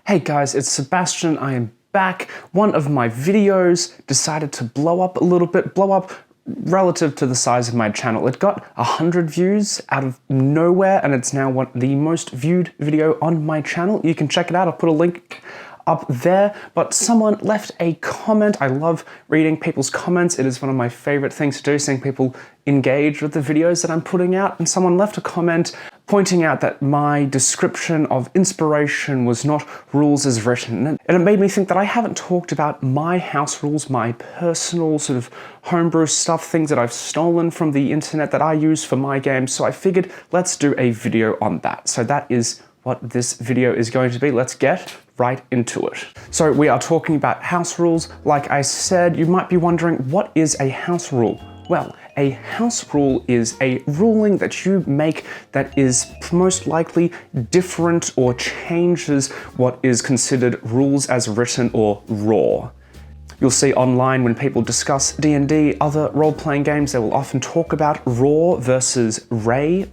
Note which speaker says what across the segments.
Speaker 1: Hey guys, it's Sebastian. I am back. One of my videos decided to blow up a little bit, blow up relative to the size of my channel. It got 100 views out of nowhere, and it's now the most viewed video on my channel. You can check it out. I'll put a link up there, but someone left a comment. I love reading people's comments. It is one of my favorite things to do, seeing people engage with the videos that I'm putting out. And someone left a comment pointing out that my description of inspiration was not rules as written. And it made me think that I haven't talked about my house rules, my personal sort of homebrew stuff, things that I've stolen from the internet that I use for my games. So I figured let's do a video on that. So that is what this video is going to be. Let's get right into it. So we are talking about house rules. Like I said, you might be wondering, what is a house rule? Well, a house rule is a ruling that you make that is most likely different or changes what is considered rules as written or raw. You'll see online when people discuss D&D, other role-playing games, they will often talk about raw versus rye,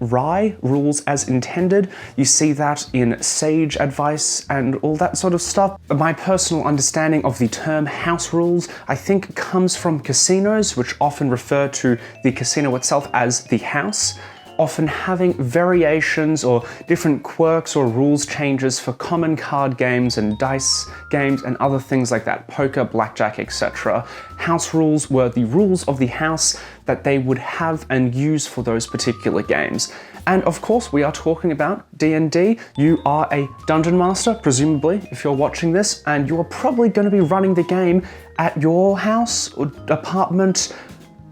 Speaker 1: rules as intended. You see that in sage advice and all that sort of stuff. My personal understanding of the term house rules, I think, comes from casinos, which often refer to the casino itself as the house, often having variations or different quirks or rules changes for common card games and dice games and other things like that, poker, blackjack, etc. House rules were the rules of the house that they would have and use for those particular games. And of course, we are talking about D&D. You are a dungeon master, presumably, if you're watching this, and you're probably going to be running the game at your house or apartment,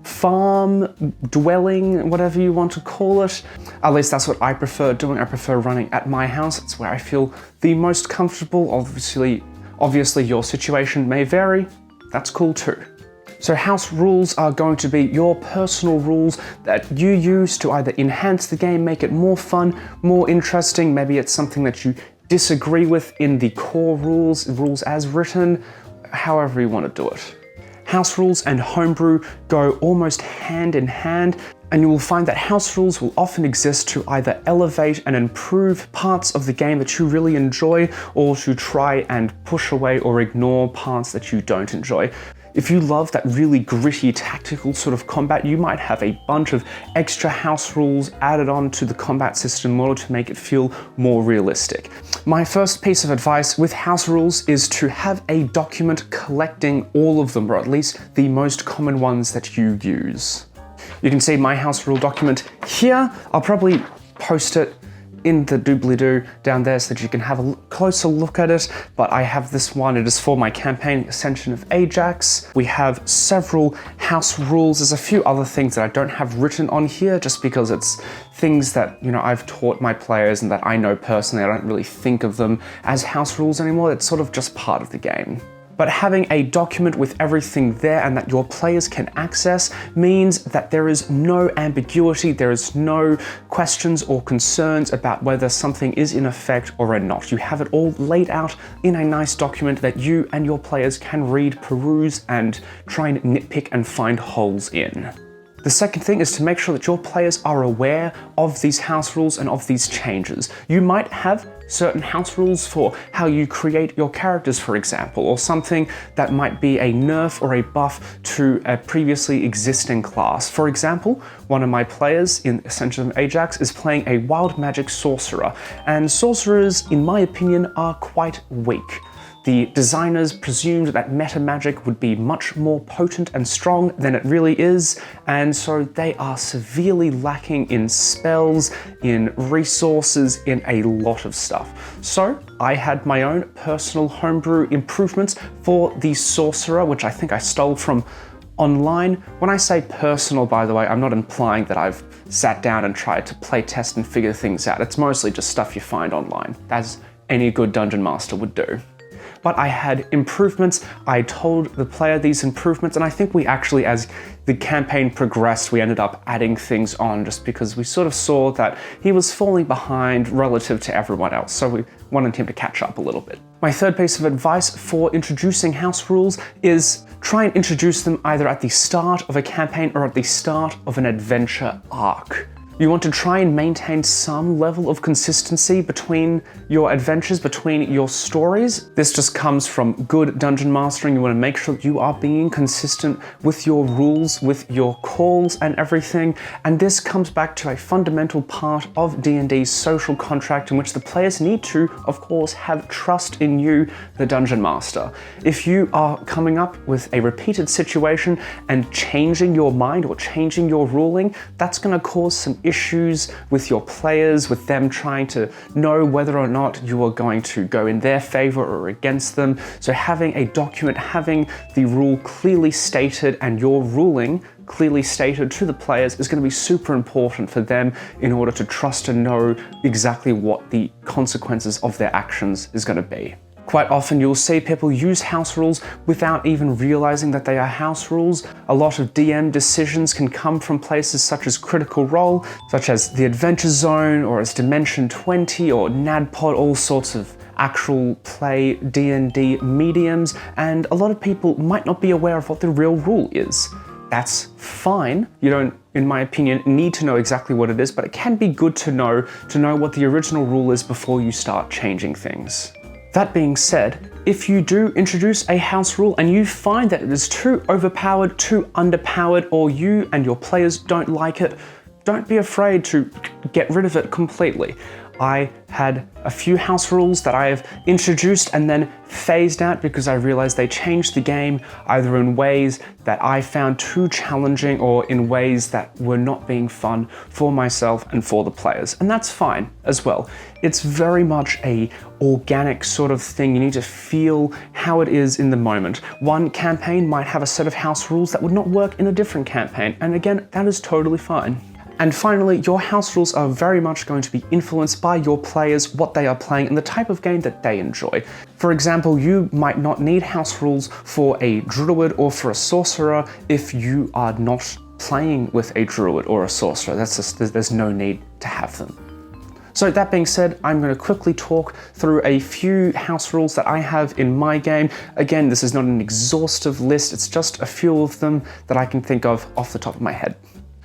Speaker 1: farm, dwelling, whatever you want to call it. At least that's what I prefer doing. I prefer running at my house. It's where I feel the most comfortable. Obviously your situation may vary. That's cool too. So house rules are going to be your personal rules that you use to either enhance the game, make it more fun, more interesting. Maybe it's something that you disagree with in the core rules as written, however you want to do it. House rules and homebrew go almost hand in hand, and you will find that house rules will often exist to either elevate and improve parts of the game that you really enjoy, or to try and push away or ignore parts that you don't enjoy. If you love that really gritty tactical sort of combat, you might have a bunch of extra house rules added on to the combat system in order to make it feel more realistic. My first piece of advice with house rules is to have a document collecting all of them, or at least the most common ones that you use. You can see my house rule document here. I'll probably post it in the doobly-doo down there so that you can have a closer look at it, but I have this one. It is for my campaign, Ascension of Ajax. We have several house rules. There's a few other things that I don't have written on here just because it's things that, I've taught my players and that I know personally. I don't really think of them as house rules anymore. It's sort of just part of the game. But having a document with everything there and that your players can access means that there is no ambiguity, there is no questions or concerns about whether something is in effect or not. You have it all laid out in a nice document that you and your players can read, peruse, and try and nitpick and find holes in. The second thing is to make sure that your players are aware of these house rules and of these changes. You might have certain house rules for how you create your characters, for example, or something that might be a nerf or a buff to a previously existing class. For example, one of my players in Ascension of Ajax is playing a wild magic sorcerer, and sorcerers, in my opinion, are quite weak. The designers presumed that meta magic would be much more potent and strong than it really is, and so they are severely lacking in spells, in resources, in a lot of stuff. So I had my own personal homebrew improvements for the sorcerer, which I think I stole from online. When I say personal, by the way, I'm not implying that I've sat down and tried to play test and figure things out. It's mostly just stuff you find online, as any good dungeon master would do. But I had improvements. I told the player these improvements, and I think we actually, as the campaign progressed, we ended up adding things on just because we sort of saw that he was falling behind relative to everyone else, so we wanted him to catch up a little bit. My third piece of advice for introducing house rules is try and introduce them either at the start of a campaign or at the start of an adventure arc. You want to try and maintain some level of consistency between your adventures, between your stories. This just comes from good dungeon mastering. You want to make sure that you are being consistent with your rules, with your calls and everything. And this comes back to a fundamental part of D&D's social contract, in which the players need to, of course, have trust in you, the dungeon master. If you are coming up with a repeated situation and changing your mind or changing your ruling, that's going to cause some issues with your players, with them trying to know whether or not you are going to go in their favor or against them. So having a document, having the rule clearly stated and your ruling clearly stated to the players is going to be super important for them in order to trust and know exactly what the consequences of their actions is going to be. Quite often you'll see people use house rules without even realizing that they are house rules. A lot of DM decisions can come from places such as Critical Role, such as the Adventure Zone, or as Dimension 20 or NADPOD, all sorts of actual play D&D mediums, and a lot of people might not be aware of what the real rule is. That's fine. You don't, in my opinion, need to know exactly what it is, but it can be good to know what the original rule is before you start changing things. That being said, if you do introduce a house rule and you find that it is too overpowered, too underpowered, or you and your players don't like it, don't be afraid to get rid of it completely. I had a few house rules that I have introduced and then phased out because I realized they changed the game either in ways that I found too challenging or in ways that were not being fun for myself and for the players. And that's fine as well. It's very much a organic sort of thing. You need to feel how it is in the moment. One campaign might have a set of house rules that would not work in a different campaign. And again, that is totally fine. And finally, your house rules are very much going to be influenced by your players, what they are playing, and the type of game that they enjoy. For example, you might not need house rules for a druid or for a sorcerer if you are not playing with a druid or a sorcerer. There's no need to have them. So that being said, I'm going to quickly talk through a few house rules that I have in my game. Again, this is not an exhaustive list, it's just a few of them that I can think of off the top of my head.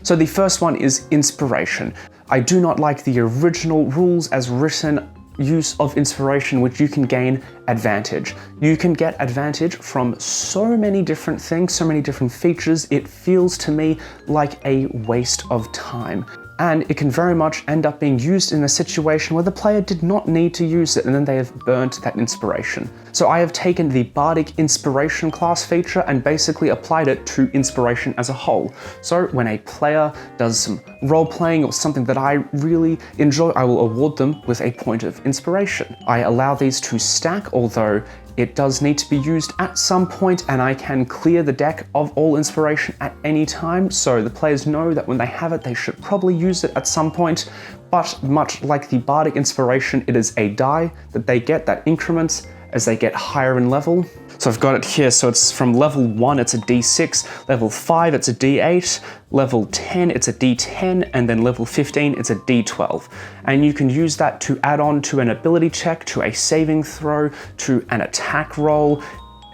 Speaker 1: So the first one is inspiration. I do not like the original rules as written use of inspiration, which you can gain advantage. You can get advantage from so many different things, so many different features. It feels to me like a waste of time. And it can very much end up being used in a situation where the player did not need to use it and then they have burnt that inspiration. So I have taken the Bardic Inspiration class feature and basically applied it to inspiration as a whole. So when a player does some role-playing or something that I really enjoy, I will award them with a point of inspiration. I allow these to stack, although it does need to be used at some point, and I can clear the deck of all inspiration at any time, so the players know that when they have it, they should probably use it at some point. But much like the Bardic Inspiration, it is a die that they get that increments as they get higher in level. So I've got it here, so it's from level 1, it's a D6, level 5, it's a D8, level 10, it's a D10, and then level 15, it's a D12. And you can use that to add on to an ability check, to a saving throw, to an attack roll,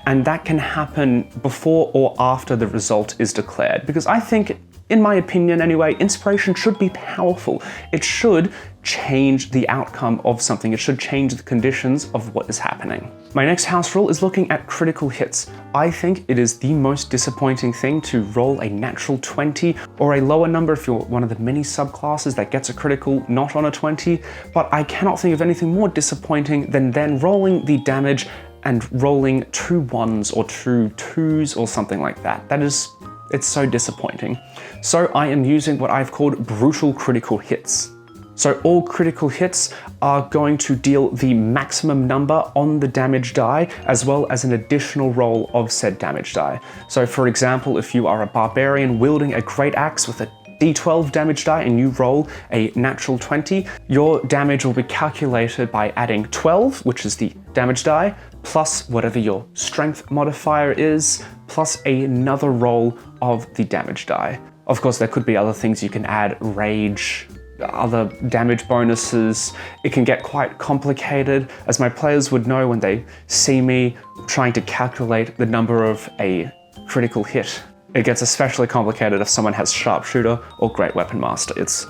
Speaker 1: and that can happen before or after the result is declared. Because I think, in my opinion anyway, inspiration should be powerful. It should change the outcome of something. It should change the conditions of what is happening. My next house rule is looking at critical hits. I think it is the most disappointing thing to roll a natural 20 or a lower number if you're one of the many subclasses that gets a critical not on a 20, but I cannot think of anything more disappointing than then rolling the damage and rolling 2 1s or 2 2s or something like that. It's so disappointing. So I am using what I've called brutal critical hits. So all critical hits are going to deal the maximum number on the damage die, as well as an additional roll of said damage die. So for example, if you are a barbarian wielding a great axe with a D12 damage die and you roll a natural 20, your damage will be calculated by adding 12, which is the damage die, plus whatever your strength modifier is, plus another roll of the damage die. Of course, there could be other things you can add, rage, other damage bonuses. It can get quite complicated, as my players would know when they see me trying to calculate the number of a critical hit. It gets especially complicated if someone has sharpshooter or great weapon master. It's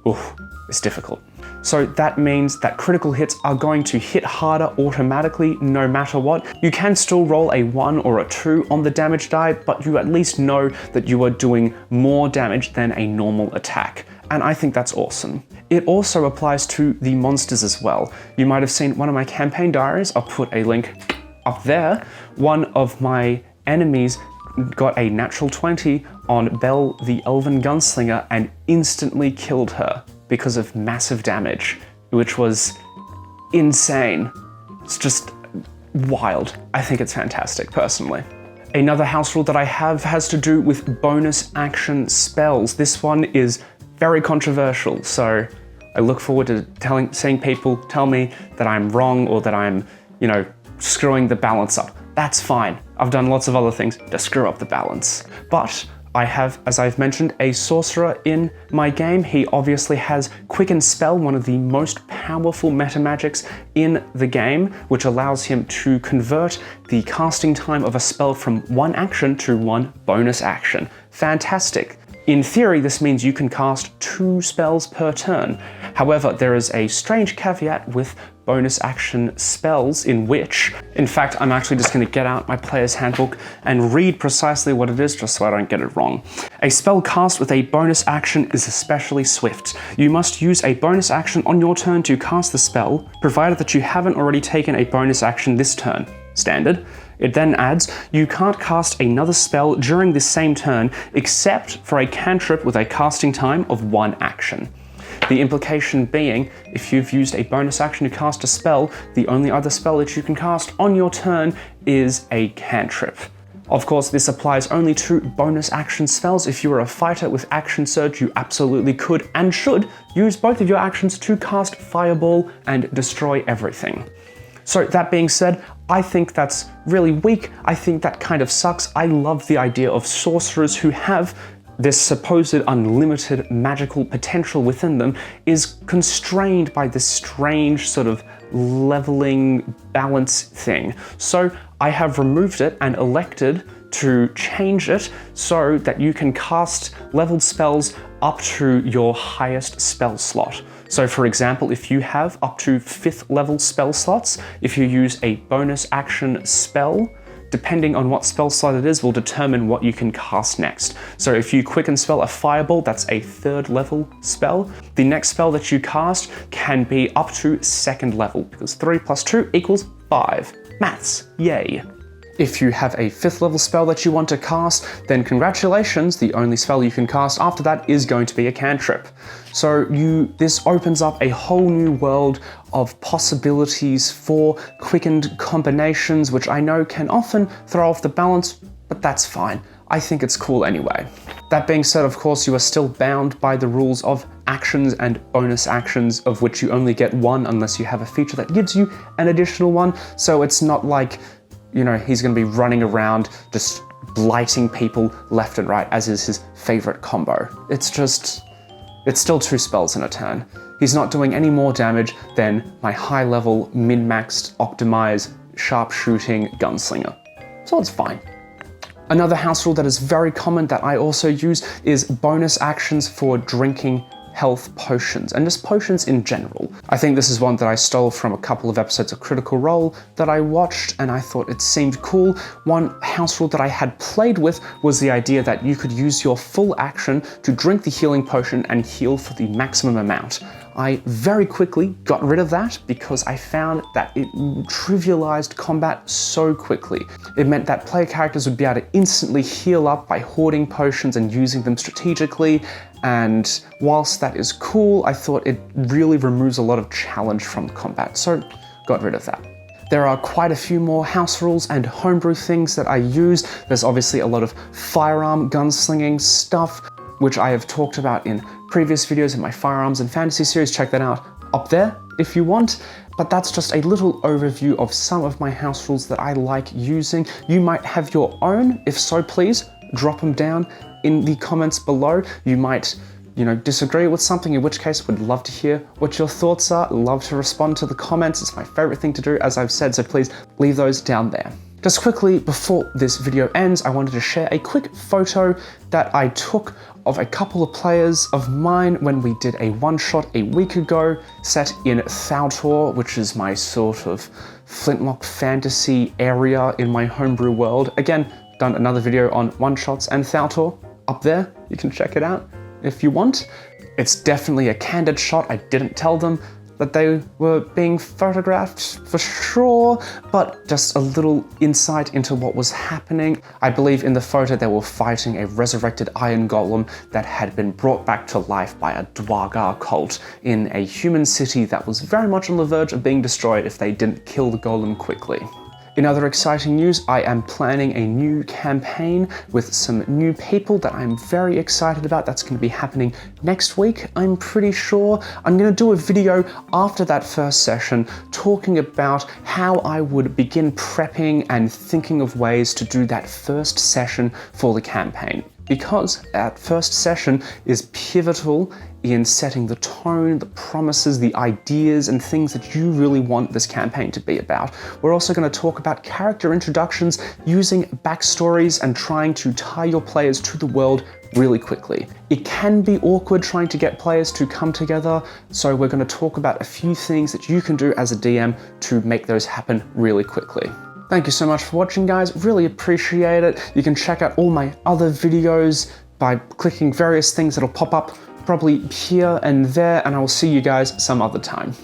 Speaker 1: oof, it's difficult. So that means that critical hits are going to hit harder automatically no matter what. You can still roll a 1 or a 2 on the damage die, but you at least know that you are doing more damage than a normal attack. And I think that's awesome. It also applies to the monsters as well. You might have seen one of my campaign diaries. I'll put a link up there. One of my enemies got a natural 20 on Belle the Elven Gunslinger and instantly killed her because of massive damage, which was insane. It's just wild. I think it's fantastic, personally. Another house rule that I have has to do with bonus action spells. This one is very controversial, so I look forward to seeing people tell me that I'm wrong or that I'm, screwing the balance up. That's fine. I've done lots of other things to screw up the balance. But I have, as I've mentioned, a sorcerer in my game. He obviously has Quicken Spell, one of the most powerful meta magics in the game, which allows him to convert the casting time of a spell from one action to one bonus action. Fantastic. In theory, this means you can cast 2 spells per turn. However, there is a strange caveat with bonus action spells in which, in fact, I'm actually just going to get out my player's handbook and read precisely what it is just so I don't get it wrong. A spell cast with a bonus action is especially swift. You must use a bonus action on your turn to cast the spell, provided that you haven't already taken a bonus action this turn. Standard. It then adds, you can't cast another spell during this same turn except for a cantrip with a casting time of 1 action. The implication being, if you've used a bonus action to cast a spell, the only other spell that you can cast on your turn is a cantrip. Of course, this applies only to bonus action spells. If you are a fighter with Action Surge, you absolutely could and should use both of your actions to cast Fireball and destroy everything. So that being said, I think that's really weak. I think that kind of sucks. I love the idea of sorcerers who have this supposed unlimited magical potential within them is constrained by this strange sort of leveling balance thing. So I have removed it and elected to change it so that you can cast leveled spells up to your highest spell slot. So for example, if you have up to 5th level spell slots, if you use a bonus action spell, depending on what spell slot it is, will determine what you can cast next. So if you quicken spell a Fireball, that's a 3rd level spell. The next spell that you cast can be up to 2nd level, because 3 plus 2 equals 5. Maths, yay. If you have a 5th level spell that you want to cast, then congratulations, the only spell you can cast after that is going to be a cantrip. So this opens up a whole new world of possibilities for quickened combinations, which I know can often throw off the balance, but that's fine. I think it's cool anyway. That being said, of course, you are still bound by the rules of actions and bonus actions, of which you only get 1 unless you have a feature that gives you an additional 1. So it's not like, he's going to be running around just blighting people left and right, as is his favorite combo. It's still 2 spells in a turn. He's not doing any more damage than my high-level, min-maxed, optimized, sharpshooting gunslinger. So it's fine. Another house rule that is very common that I also use is bonus actions for drinking health potions, and just potions in general. I think this is one that I stole from a couple of episodes of Critical Role that I watched, and I thought it seemed cool. One house rule that I had played with was the idea that you could use your full action to drink the healing potion and heal for the maximum amount. I very quickly got rid of that because I found that it trivialized combat so quickly. It meant that player characters would be able to instantly heal up by hoarding potions and using them strategically, and whilst that is cool, I thought it really removes a lot of challenge from combat, so got rid of that. There are quite a few more house rules and homebrew things that I use. There's obviously a lot of firearm gunslinging stuff, which I have talked about in previous videos in my Firearms and Fantasy series. Check that out up there if you want. But that's just a little overview of some of my house rules that I like using. You might have your own. If so, please drop them down in the comments below. You might, disagree with something, in which case would love to hear what your thoughts are. Love to respond to the comments. It's my favorite thing to do, as I've said, so please leave those down there. Just quickly, before this video ends, I wanted to share a quick photo that I took of a couple of players of mine when we did a one-shot a week ago set in Thautor, which is my sort of flintlock fantasy area in my homebrew world. Again, done another video on one-shots and Thautor up there. You can check it out if you want. It's definitely a candid shot. I didn't tell them that they were being photographed for sure, but just a little insight into what was happening. I believe in the photo they were fighting a resurrected iron golem that had been brought back to life by a Dwagar cult in a human city that was very much on the verge of being destroyed if they didn't kill the golem quickly. In other exciting news, I am planning a new campaign with some new people that I'm very excited about. That's going to be happening next week, I'm pretty sure. I'm going to do a video after that first session talking about how I would begin prepping and thinking of ways to do that first session for the campaign. Because that first session is pivotal in setting the tone, the promises, the ideas, and things that you really want this campaign to be about. We're also going to talk about character introductions, using backstories, and trying to tie your players to the world really quickly. It can be awkward trying to get players to come together, so we're going to talk about a few things that you can do as a DM to make those happen really quickly. Thank you so much for watching, guys. Really appreciate it. You can check out all my other videos by clicking various things that'll pop up probably here and there, and I will see you guys some other time.